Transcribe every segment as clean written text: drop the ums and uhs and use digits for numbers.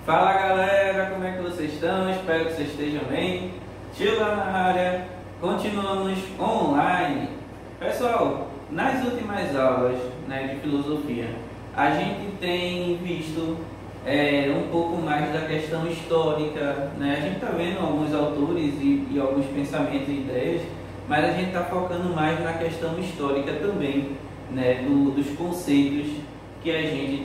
Fala galera, como é que vocês estão? Espero que vocês estejam bem. Tila na área, continuamos online. Pessoal, nas últimas aulas de filosofia, a gente tem visto um pouco mais da questão histórica. A gente está vendo alguns autores e alguns pensamentos e ideias, mas a gente está focando mais na questão histórica também, dos conceitos que a gente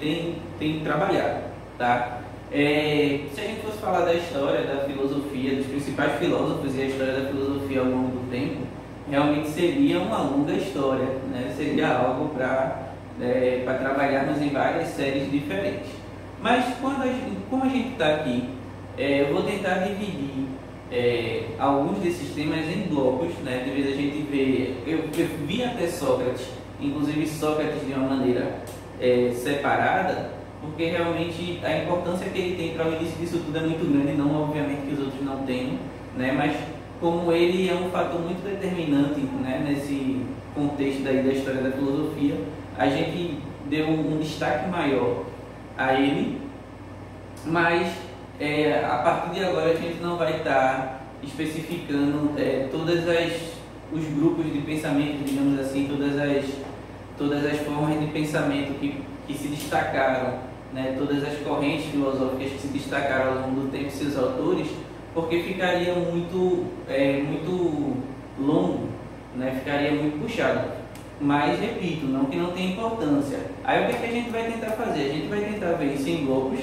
tem trabalhado, tá? Se a gente fosse falar da história da filosofia, dos principais filósofos e a história da filosofia ao longo do tempo, realmente seria uma longa história, seria algo para trabalharmos em várias séries diferentes. Mas como a gente está aqui, eu vou tentar dividir alguns desses temas em blocos, de vez a gente ver, eu vi até Sócrates, inclusive Sócrates de uma maneira separada, porque realmente a importância que ele tem para o início disso tudo é muito grande, não obviamente que os outros não tenham, mas como ele é um fator muito determinante nesse contexto aí da história da filosofia, a gente deu um destaque maior a ele, mas a partir de agora a gente não vai estar especificando os grupos de pensamento, digamos assim, todas as formas de pensamento que se destacaram, todas as correntes filosóficas que se destacaram ao longo do tempo, seus autores, porque ficaria muito longo, ficaria muito puxado. Mas, repito, não que não tenha importância. Aí o que a gente vai tentar fazer? A gente vai tentar ver isso em blocos,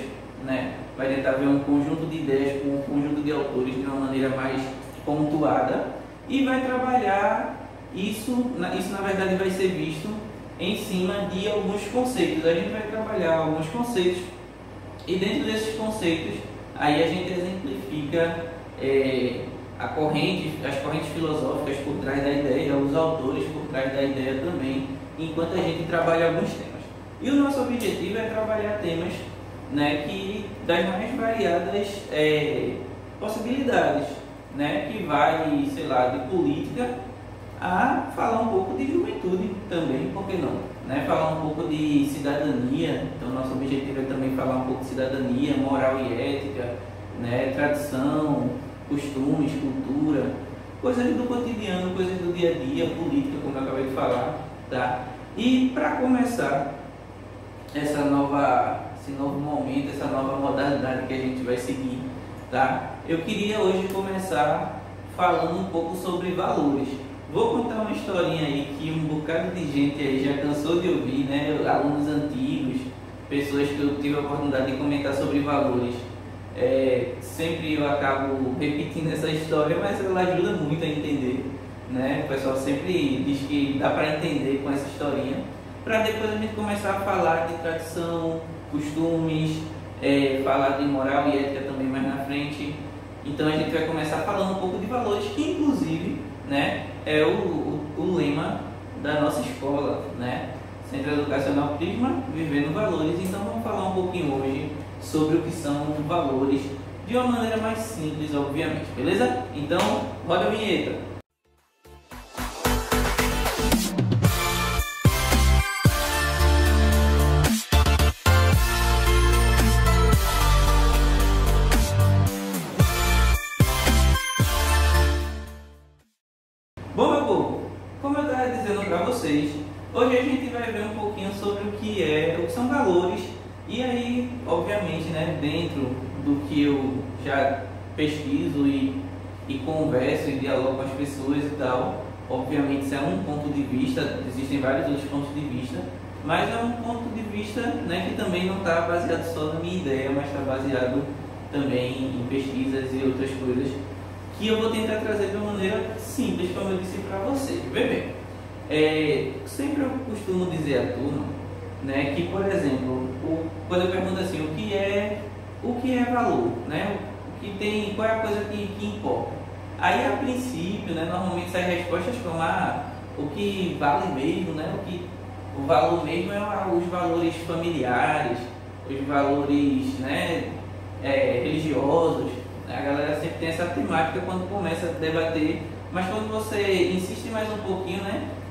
vai tentar ver um conjunto de ideias com um conjunto de autores de uma maneira mais pontuada e vai trabalhar isso na verdade vai ser visto em cima de alguns conceitos. A gente vai trabalhar alguns conceitos e dentro desses conceitos aí a gente exemplifica as correntes filosóficas por trás da ideia, os autores por trás da ideia também, enquanto a gente trabalha alguns temas. E o nosso objetivo é trabalhar temas das mais variadas possibilidades, que vai, sei lá, de política a falar um pouco de juventude também, por que não? Falar um pouco de cidadania, então nosso objetivo é também falar um pouco de cidadania, moral e ética, tradição, costumes, cultura, coisas do cotidiano, coisas do dia a dia, política, como eu acabei de falar, tá? E para começar esse novo momento, essa nova modalidade que a gente vai seguir, tá? Eu queria hoje começar falando um pouco sobre valores. Vou contar uma historinha aí que um bocado de gente aí já cansou de ouvir, alunos antigos, pessoas que eu tive a oportunidade de comentar sobre valores. Sempre eu acabo repetindo essa história, mas ela ajuda muito a entender, O pessoal sempre diz que dá para entender com essa historinha, para depois a gente começar a falar de tradição, costumes, falar de moral e ética também mais na frente. Então a gente vai começar falando um pouco de valores, que inclusive é o lema da nossa escola, Centro Educacional Prisma, Vivendo Valores. Então vamos falar um pouquinho hoje sobre o que são valores, de uma maneira mais simples, obviamente, beleza? Então, roda a vinheta. Bom, meu povo, como eu estava dizendo para vocês, hoje a gente vai ver um pouquinho sobre o que são valores. E aí, obviamente, dentro do que eu já pesquiso e converso e dialogo com as pessoas e tal, obviamente isso é um ponto de vista, existem vários outros pontos de vista, mas é um ponto de vista que também não está baseado só na minha ideia, mas está baseado também em pesquisas e outras coisas que eu vou tentar trazer de uma maneira simples, como eu disse para vocês. Vê bem, sempre eu costumo dizer à turma que, por exemplo, quando eu pergunto assim, o que é valor, qual é a coisa que importa? Aí, a princípio, normalmente saem respostas como o que vale mesmo, o valor mesmo os valores familiares, os valores religiosos. A galera sempre tem essa temática quando começa a debater, mas quando você insiste mais um pouquinho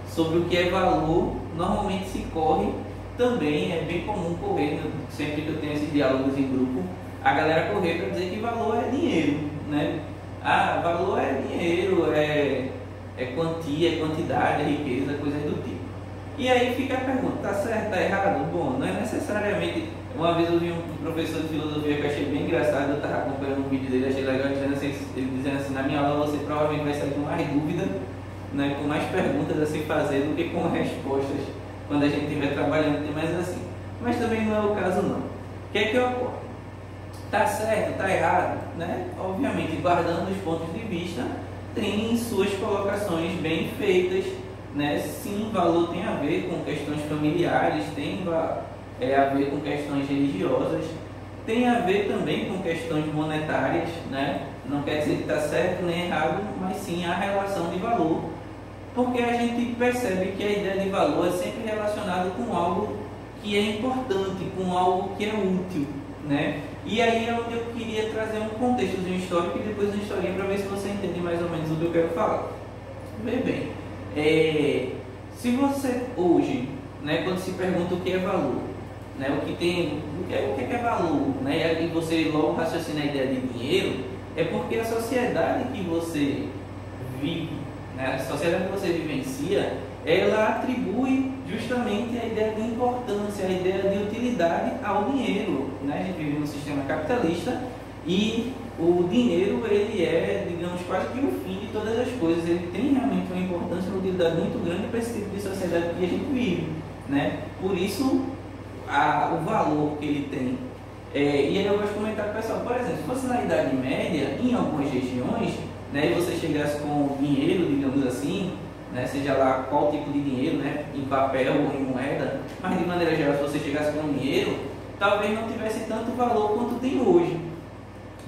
sobre o que é valor, normalmente se corre também, é bem comum correr, sempre que eu tenho esses diálogos em grupo, a galera correr para dizer que valor é dinheiro, né? Ah, valor é dinheiro, é quantia, é quantidade, é riqueza, coisa do tipo. E aí fica a pergunta, tá certo, tá errado? Bom, não é necessariamente. Uma vez eu vi um professor de filosofia que eu achei bem engraçado, eu estava acompanhando um vídeo dele, achei legal, ele dizendo assim, na minha aula você provavelmente vai sair com mais dúvida, né, com mais perguntas a se fazer do que com respostas, quando a gente estiver trabalhando, tem mais assim. Mas também não é o caso não. O que é que ocorre? Tá certo, tá errado, né? Obviamente, guardando os pontos de vista, tem suas colocações bem feitas, né? Sim, valor tem a ver com questões familiares, tem a ver com questões religiosas, tem a ver também com questões monetárias, né? Não quer dizer que está certo nem errado, mas sim a relação de valor, porque a gente percebe que a ideia de valor é sempre relacionada com algo que é importante, com algo que é útil, né? E aí é onde eu queria trazer um contexto histórico e depois uma historinha para ver se você entende mais ou menos o que eu quero falar. Vê bem, se você hoje, né, quando se pergunta o que é valor, né, o que é valor, né, e você logo raciocina a ideia de dinheiro, é porque a sociedade que você vive, né, a sociedade que você vivencia, ela atribui justamente a ideia de importância, a ideia de utilidade ao dinheiro, né? A gente vive num sistema capitalista e o dinheiro, ele é, digamos, quase que o fim de todas as coisas. Ele tem realmente uma importância, uma utilidade muito grande para esse tipo de sociedade que a gente vive, né? Por isso, o valor que ele tem. E aí eu gosto de comentar com o pessoal, por exemplo, se fosse na Idade Média, em algumas regiões, né, e você chegasse com dinheiro, digamos assim, né, seja lá qual tipo de dinheiro, né, em papel ou em moeda, mas de maneira geral, se você chegasse com dinheiro, talvez não tivesse tanto valor quanto tem hoje.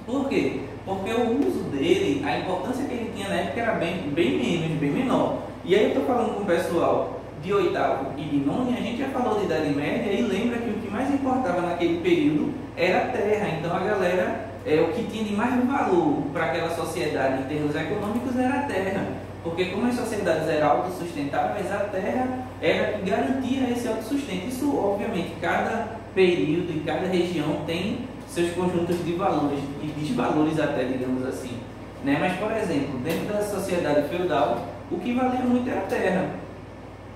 Por quê? Porque o uso dele, a importância que ele tinha na época era bem menos, bem menor. E aí eu estou falando com o pessoal de oitavo e de nono, e a gente já falou de Idade Média e lembra que o que mais importava naquele período era a terra. Então a galera, o que tinha de mais valor para aquela sociedade em termos econômicos era a terra. Porque como as sociedades eram autossustentáveis, a terra era que garantia esse autossustento. Isso, obviamente, cada período e cada região tem seus conjuntos de valores e desvalores até, digamos assim, né? Mas, por exemplo, dentro da sociedade feudal, o que valia muito era a terra.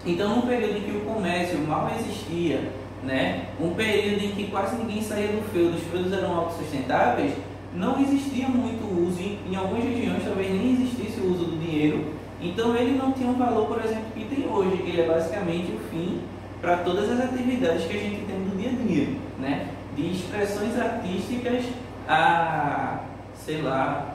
Então, num período em que o comércio mal existia, né? Um período em que quase ninguém saía do feudo, os feudos eram autossustentáveis, não existia muito uso, em algumas regiões talvez nem existisse o uso do dinheiro, então ele não tinha um valor, por exemplo, que tem hoje, que ele é basicamente o fim para todas as atividades que a gente tem no dia a dia, né? De expressões artísticas a, sei lá,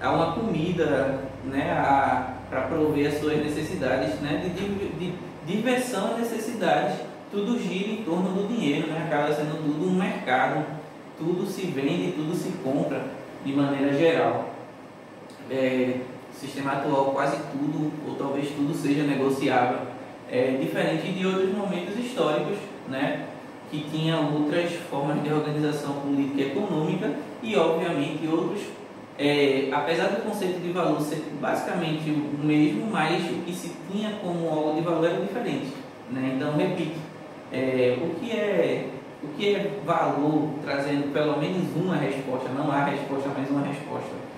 a uma comida, né? Para prover as suas necessidades, né? De diversão e necessidades, tudo gira em torno do dinheiro, né? Acaba sendo tudo um mercado, tudo se vende, tudo se compra de maneira geral. Sistema atual, quase tudo, ou talvez tudo seja negociável, diferente de outros momentos históricos, né? Que tinha outras formas de organização política e econômica e, obviamente, outros, apesar do conceito de valor ser basicamente o mesmo, mas o que se tinha como algo de valor era diferente, né? Então, repito, o que é valor, trazendo pelo menos uma resposta, não há resposta, mas uma resposta.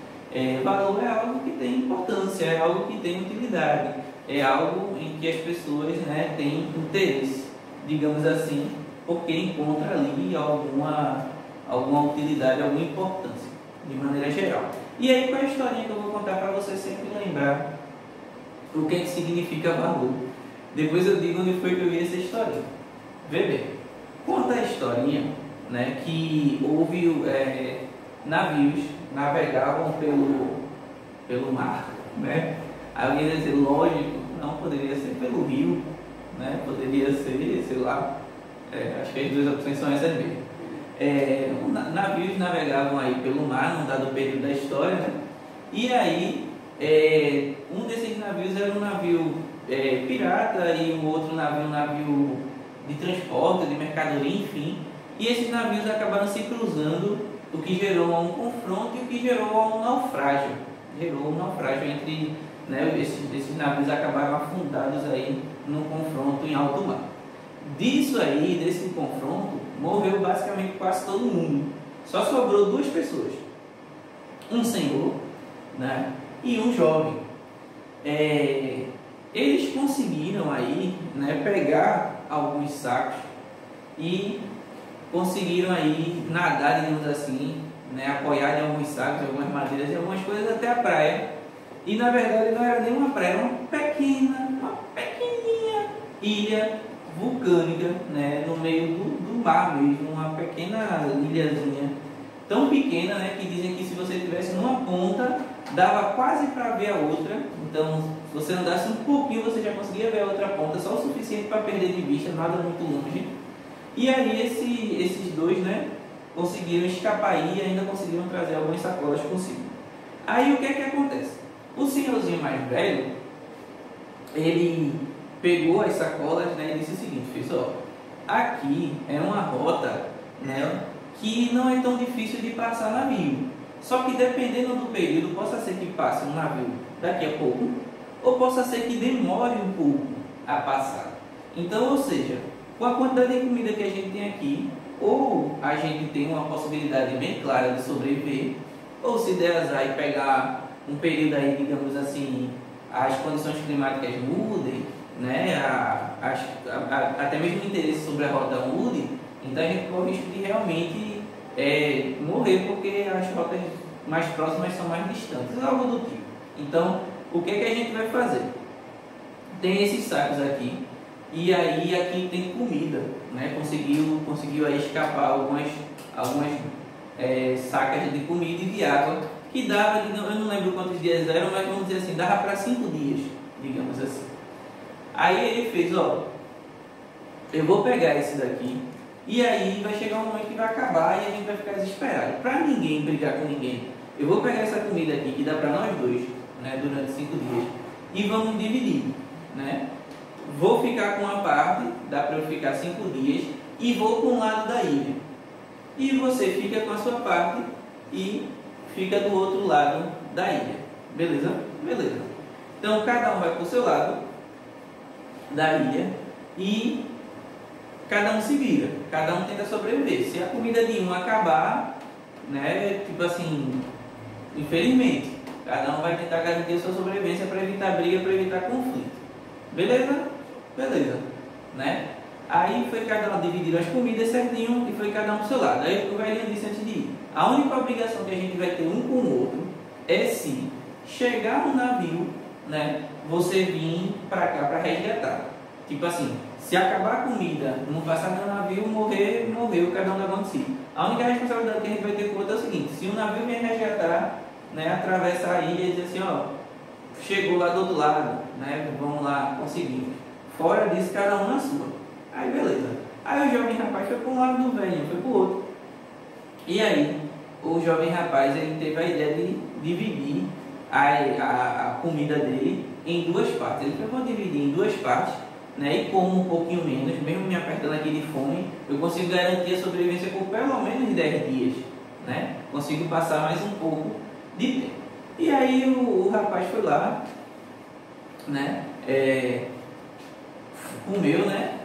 Valor é algo que tem importância, é algo que tem utilidade, é algo em que as pessoas, né, têm interesse, digamos assim, porque encontra ali alguma utilidade, alguma importância, de maneira geral. E aí, qual é a historinha que eu vou contar para você sempre lembrar o que significa valor? Depois eu digo onde foi que eu vi essa historinha. Vê bem, conta a historinha, né, que houve navios navegavam pelo mar, né? Aí alguém vai dizer, lógico, não poderia ser pelo rio, né? Poderia ser, sei lá, acho que as duas opções são essas mesmo. Navios navegavam aí pelo mar num dado período da história, né? E aí, um desses navios era um navio pirata e um outro navio, um navio de transporte, de mercadoria, enfim. E esses navios acabaram se cruzando, o que gerou um confronto e o que gerou um naufrágio. Gerou um naufrágio entre, né, esses navios acabaram afundados aí num confronto em alto mar. Disso aí, desse confronto, morreu basicamente quase todo mundo. Só sobrou duas pessoas, um senhor, né, e um jovem. Eles conseguiram aí, né, pegar alguns sacos e conseguiram aí nadar, digamos assim, né, apoiar em alguns sacos, algumas madeiras e algumas coisas até a praia. E na verdade não era nem uma praia, era uma pequenininha ilha vulcânica, né, no meio do mar mesmo, uma pequena ilhazinha, tão pequena, né, que dizem que se você estivesse numa ponta, dava quase para ver a outra. Então, se você andasse um pouquinho, você já conseguia ver a outra ponta, só o suficiente para perder de vista, nada muito longe. E aí esses dois, né, conseguiram escapar e ainda conseguiram trazer algumas sacolas consigo. Aí o que é que acontece? O senhorzinho mais velho, ele pegou as sacolas, né, e disse o seguinte: fez, ó, aqui é uma rota, né, que não é tão difícil de passar navio. Só que dependendo do período, possa ser que passe um navio daqui a pouco, ou possa ser que demore um pouco a passar. Então, ou seja, com a quantidade de comida que a gente tem aqui, ou a gente tem uma possibilidade bem clara de sobreviver, ou se der azar e pegar um período aí, digamos assim, as condições climáticas mudem, né, até mesmo o interesse sobre a rota mude, então a gente corre o risco de realmente morrer, porque as rotas mais próximas são mais distantes, algo do tipo. Então, o que é que a gente vai fazer? Tem esses sacos aqui, e aí aqui tem comida, né? Conseguiu aí escapar algumas sacas de comida e de água, que dava, eu não lembro quantos dias eram, mas vamos dizer assim, dava para 5 dias, digamos assim. Aí ele fez, ó, eu vou pegar esse daqui, e aí vai chegar um momento que vai acabar e a gente vai ficar desesperado. Para ninguém brigar com ninguém, eu vou pegar essa comida aqui, que dá para nós dois, né, durante 5 dias, e vamos dividir, né? Vou ficar com uma parte, dá para eu ficar 5 dias, e vou para um lado da ilha. E você fica com a sua parte e fica do outro lado da ilha. Beleza? Beleza. Então cada um vai para o seu lado da ilha e cada um se vira, cada um tenta sobreviver. Se a comida de um acabar, né, tipo assim, infelizmente, cada um vai tentar garantir a sua sobrevivência para evitar briga, para evitar conflito. Beleza? Beleza, né? Aí foi cada um dividir as comidas certinho e foi cada um pro seu lado. Aí o velhinho disse antes de ir: a única obrigação que a gente vai ter um com o outro é se chegar no navio, né, você vir para cá para resgatar. Tipo assim, se acabar a comida, não passar no navio, morreu, cada um leva de si. A única responsabilidade que a gente vai ter com o outro é o seguinte: se o navio vier resgatar, né, atravessar a ilha e dizer assim, ó, chegou lá do outro lado, né, vamos lá, conseguimos. Fora disso, cada um na sua. Aí beleza. Aí o jovem rapaz foi para um lado do velhinho, foi para o outro. E aí, o jovem rapaz, ele teve a ideia de dividir a comida dele em duas partes. Ele falou: vou dividir em duas partes, né, e como um pouquinho menos, mesmo me apertando aqui de fome, eu consigo garantir a sobrevivência por pelo menos 10 dias, né? Consigo passar mais um pouco de tempo. E aí o rapaz foi lá, né, comeu, né,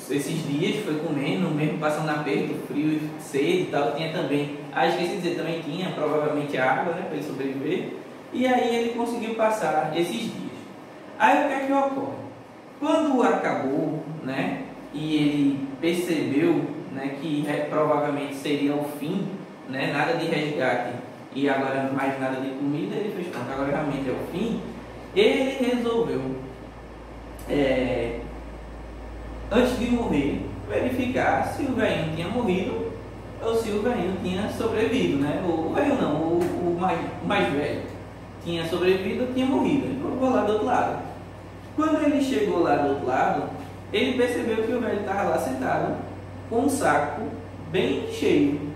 esses dias foi comendo, mesmo passando aperto, frio, sede e tal. Tinha também, esqueci de dizer, também tinha provavelmente água, né, para ele sobreviver. E aí ele conseguiu passar esses dias. Aí o que é que ocorre? Quando acabou, né, e ele percebeu, né, que provavelmente seria o fim, né, nada de resgate e agora mais nada de comida, ele fez: pronto, agora realmente é o fim. Ele resolveu, antes de morrer, verificar se o velhinho tinha morrido ou se o velhinho tinha sobrevivido, né? O velho não, o mais velho tinha sobrevivido ou tinha morrido. Ele colocou lá do outro lado. Quando ele chegou lá do outro lado, ele percebeu que o velho estava lá sentado com um saco bem cheio.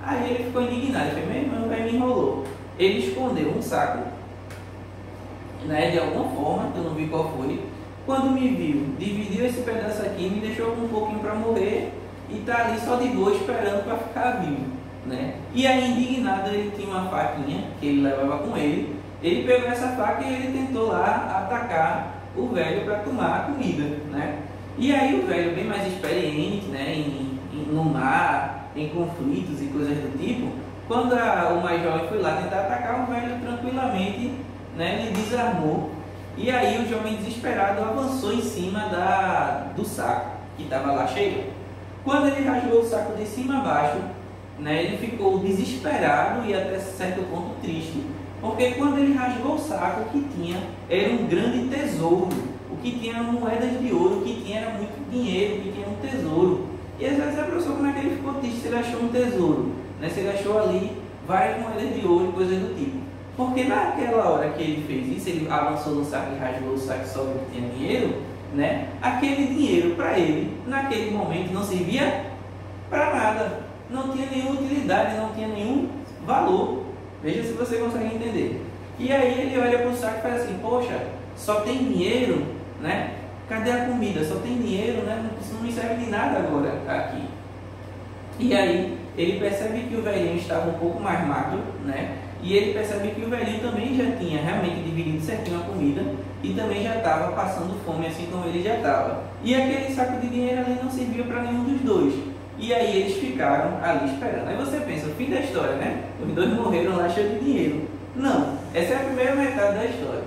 Aí ele ficou indignado, ele falou: meu irmão, o velho me enrolou. Ele escondeu um saco, né, de alguma forma, que eu não vi qual foi. Quando me viu, dividiu esse pedaço aqui, me deixou um pouquinho para morrer e está ali só de boa esperando para ficar vivo, né? E aí, indignado, ele tinha uma faquinha que ele levava com ele. Ele pegou essa faca e ele tentou lá atacar o velho para tomar a comida, né? E aí o velho, bem mais experiente, né, no mar, em conflitos e coisas do tipo, quando o mais jovem foi lá tentar atacar, o velho tranquilamente, né, lhe desarmou. E aí o jovem desesperado avançou em cima do saco que estava lá cheio. Quando ele rasgou o saco de cima a baixo, né, ele ficou desesperado e até certo ponto triste, porque quando ele rasgou o saco, o que tinha era um grande tesouro, o que tinha eram moedas de ouro, o que tinha era muito dinheiro, o que tinha um tesouro. E às vezes a pessoa, como é que ele ficou triste se ele achou um tesouro, né, se ele achou ali várias moedas de ouro e coisas do tipo? Porque naquela hora que ele fez isso, ele avançou no saco e rasgou o saco só que tinha dinheiro, né? Aquele dinheiro para ele, naquele momento, não servia para nada, não tinha nenhuma utilidade, não tinha nenhum valor. Veja se você consegue entender. E aí ele olha para o saco e faz assim: poxa, só tem dinheiro, né? Cadê a comida? Só tem dinheiro, né? Isso não me serve de nada agora aqui. E aí ele percebe que o velhinho estava um pouco mais magro, né? E ele percebe que o velhinho também já tinha realmente dividido certinho a comida e também já estava passando fome, assim como ele já estava. E aquele saco de dinheiro ali não servia para nenhum dos dois. E aí eles ficaram ali esperando. Aí você pensa, o fim da história, né? Os dois morreram lá cheios de dinheiro. Não, essa é a primeira metade da história.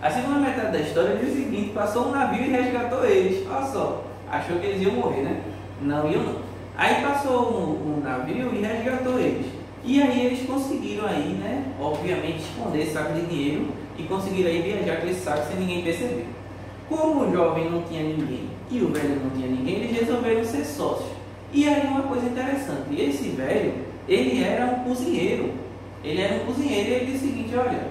A segunda metade da história diz o seguinte: passou um navio e resgatou eles. Olha só, achou que eles iam morrer, né? Não iam não. Aí passou um navio e resgatou eles. E aí eles conseguiram aí, né, obviamente, esconder esse saco de dinheiro e conseguiram aí viajar com esse saco sem ninguém perceber. Como o jovem não tinha ninguém e o velho não tinha ninguém, eles resolveram ser sócios. E aí uma coisa interessante, esse velho, ele era um cozinheiro. Ele era um cozinheiro e ele disse o seguinte: olha,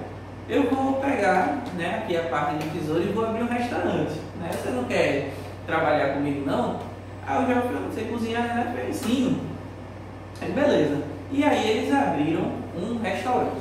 eu vou pegar, né, aqui a parte do tesouro e vou abrir um restaurante. Né? Você não quer trabalhar comigo não? Aí o jovem falou: não sei cozinhar, né? Eu ensino. Aí beleza. E aí eles abriram um restaurante.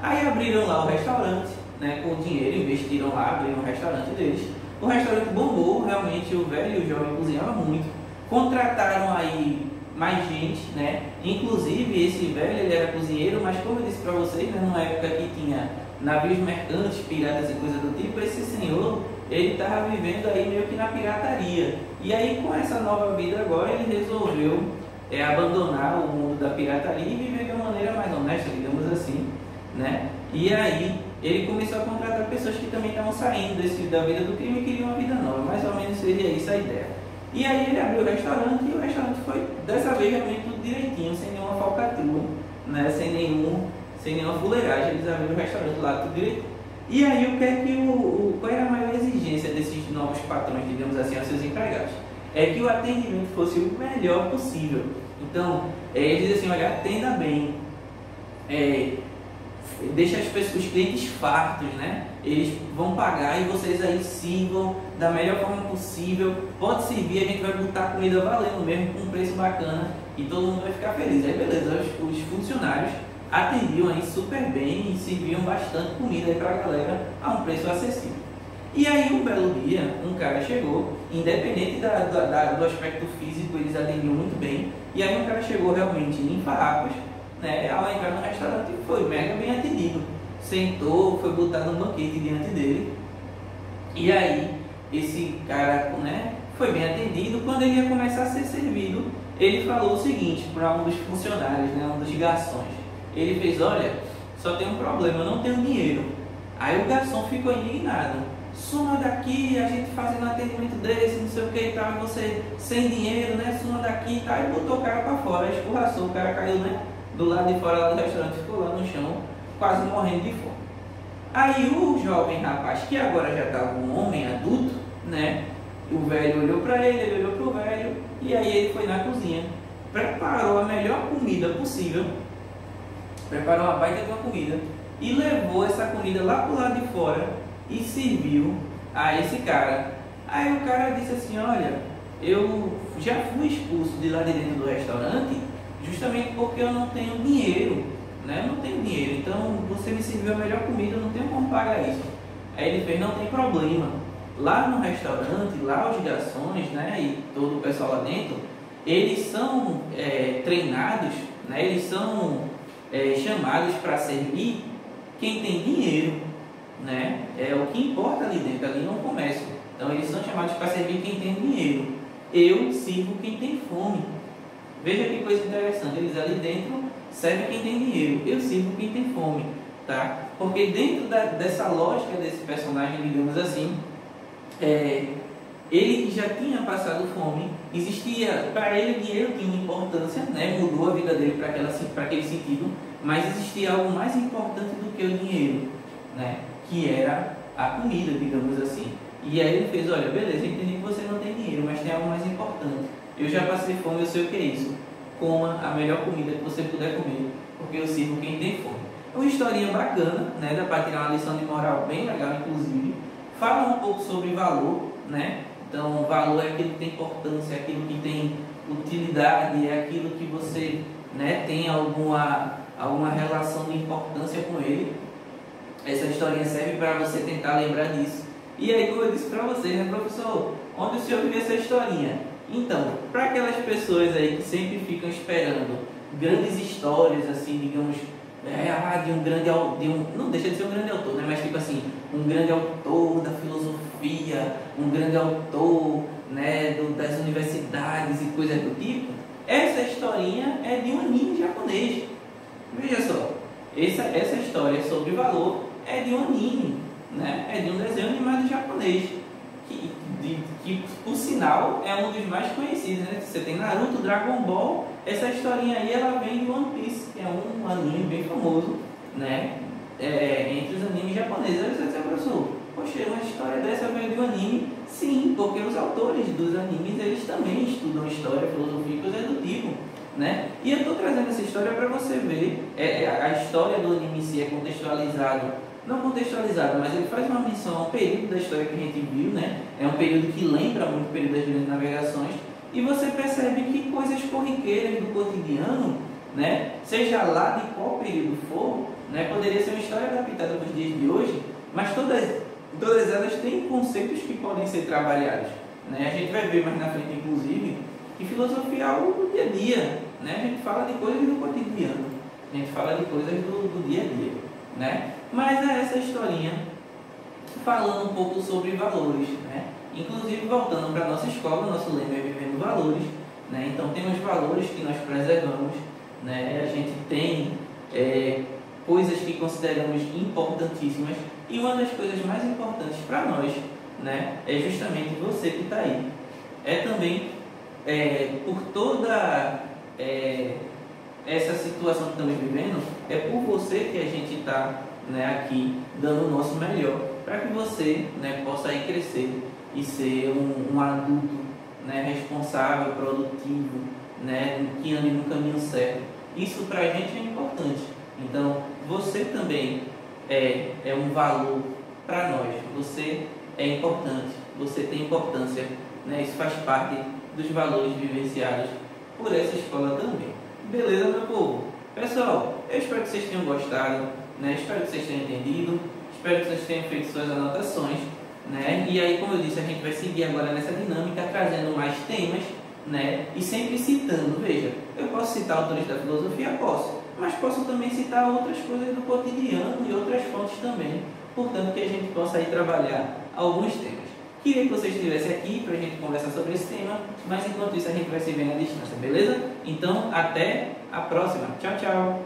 Aí abriram lá o restaurante, né, com dinheiro, investiram lá, abriram o restaurante deles. O restaurante bombou, realmente o velho e o jovem cozinhavam muito. Contrataram aí mais gente, né? Inclusive esse velho, ele era cozinheiro, mas como eu disse para vocês, né, numa época que tinha navios mercantes, piratas e coisa do tipo, esse senhor, ele estava vivendo aí meio que na pirataria. E aí com essa nova vida agora, ele resolveu abandonar o mundo da pirataria e viver de uma maneira mais honesta, digamos assim, né? E aí ele começou a contratar pessoas que também estavam saindo da vida do crime e queriam uma vida nova. Mais ou menos seria isso a ideia. E aí ele abriu o restaurante e o restaurante foi dessa vez realmente tudo direitinho, sem nenhuma falcatrua, né? Sem nenhuma fuleiragem. Eles abriram o restaurante lá tudo direitinho. E aí o que é que qual era a maior exigência desses novos patrões, digamos assim, aos seus empregados? É que o atendimento fosse o melhor possível. Então, eles dizem assim: olha, atenda bem, deixa os clientes fartos, né? Eles vão pagar e vocês aí sirvam da melhor forma possível. Pode servir, a gente vai botar a comida valendo mesmo, com um preço bacana e todo mundo vai ficar feliz. Aí beleza, os funcionários atendiam aí super bem e serviam bastante comida aí pra galera a um preço acessível. E aí um belo dia, um cara chegou, independente do aspecto físico, eles atendiam muito bem. E aí um cara chegou realmente em farrapos, né, ao entrar no restaurante e foi mega bem atendido. Sentou, foi botado um banquete diante dele. E aí esse cara, né, foi bem atendido. Quando ele ia começar a ser servido, ele falou o seguinte para um dos funcionários, né, um dos garçons. Ele fez: olha, só tem um problema, eu não tenho dinheiro. Aí o garçom ficou indignado: suma daqui, a gente fazendo um atendimento desse, não sei o que e tal, e você sem dinheiro, né? Suma daqui e tal. E botou o cara para fora, escorraçou, o cara caiu, né, do lado de fora lá do restaurante, ficou lá no chão, quase morrendo de fome. Aí o jovem rapaz, que agora já estava um homem adulto, né? O velho olhou para ele olhou para o velho, e aí ele foi na cozinha, preparou a melhor comida possível, preparou uma baita de uma comida, e levou essa comida lá para o lado de fora, e serviu a esse cara. Aí o cara disse assim: olha, eu já fui expulso de lá de dentro do restaurante justamente porque eu não tenho dinheiro, né? Eu não tenho dinheiro, então você me serviu a melhor comida, eu não tenho como pagar isso. Aí ele fez: não tem problema, lá no restaurante, lá os garçons, né, e todo o pessoal lá dentro, eles são treinados, né? Eles são chamados para servir quem tem dinheiro, né? É o que importa ali dentro, ali no comércio. Então eles são chamados para servir quem tem dinheiro. Eu sirvo quem tem fome. Veja que coisa interessante, eles ali dentro servem quem tem dinheiro, eu sirvo quem tem fome, tá? Porque dentro dessa lógica desse personagem, digamos assim, ele que já tinha passado fome, existia, para ele o dinheiro tinha uma importância, né? Mudou a vida dele para aquele sentido, mas existia algo mais importante do que o dinheiro, né? Que era a comida, digamos assim. E aí ele fez, olha, beleza, eu entendi que você não tem dinheiro, mas tem algo mais importante. Eu já passei fome, eu sei o que é isso. Coma a melhor comida que você puder comer, porque eu sirvo quem tem fome. É uma historinha bacana, né? Dá para tirar uma lição de moral bem legal, inclusive. Fala um pouco sobre valor, né? Então, valor é aquilo que tem importância, é aquilo que tem utilidade, é aquilo que você, né, tem alguma relação de importância com ele. Essa historinha serve para você tentar lembrar disso. E aí, como eu disse para vocês, né, professor, onde o senhor viu essa historinha? Então, para aquelas pessoas aí que sempre ficam esperando grandes histórias, assim, digamos, de um grande, não deixa de ser um grande autor, né? Mas tipo assim, um grande autor da filosofia, um grande autor, né, das universidades e coisas do tipo. Essa historinha é de um anime japonês. Veja só, essa história sobre valor é de um anime, né? É de um desenho animado japonês, que por sinal é um dos mais conhecidos, né? Você tem Naruto, Dragon Ball. Essa historinha aí ela vem de One Piece, que é um anime bem famoso, né? Entre os animes japoneses. Aí você diz, professor, poxa, uma história dessa veio de um anime? Sim, porque os autores dos animes eles também estudam história, filosofia e coisas do tipo, né? E eu estou trazendo essa história para você ver. A história do anime em si é contextualizado, não contextualizado, mas ele faz uma menção ao período da história que a gente viu, né? É um período que lembra muito o período das grandes navegações. E você percebe que coisas corriqueiras do cotidiano, né, seja lá de qual período for, né, poderia ser uma história adaptada para os dias de hoje, mas todas elas têm conceitos que podem ser trabalhados, né? A gente vai ver mais na frente, inclusive, que filosofia é algo do dia a dia, né? A gente fala de coisas do cotidiano, a gente fala de coisas do dia a dia, né? Mas é essa historinha falando um pouco sobre valores, né? Inclusive, voltando para a nossa escola, nosso lema é Vivendo Valores, né? Então, temos valores que nós preservamos, né? A gente tem coisas que consideramos importantíssimas, e uma das coisas mais importantes para nós, né, é justamente você que está aí. É também por toda essa situação que estamos vivendo, é por você que a gente está, né, aqui dando o nosso melhor, para que você, né, possa aí crescer e ser um adulto, né, responsável, produtivo, né, que ande no caminho certo. Isso para a gente é importante. Então, você também é um valor para nós. Você é importante, você tem importância, né? Isso faz parte dos valores vivenciados por essa escola também. Beleza, meu povo? Pessoal, eu espero que vocês tenham gostado, né? Espero que vocês tenham entendido, espero que vocês tenham feito suas anotações, né? E aí, como eu disse, a gente vai seguir agora nessa dinâmica, trazendo mais temas, né? E sempre citando. Veja, eu posso citar autores da filosofia? Posso, mas posso também citar outras coisas do cotidiano e outras fontes também, portanto que a gente possa aí trabalhar alguns temas. Queria que vocês estivessem aqui para a gente conversar sobre esse tema, mas enquanto isso a gente vai se ver à distância, beleza? Então, até a próxima. Tchau, tchau!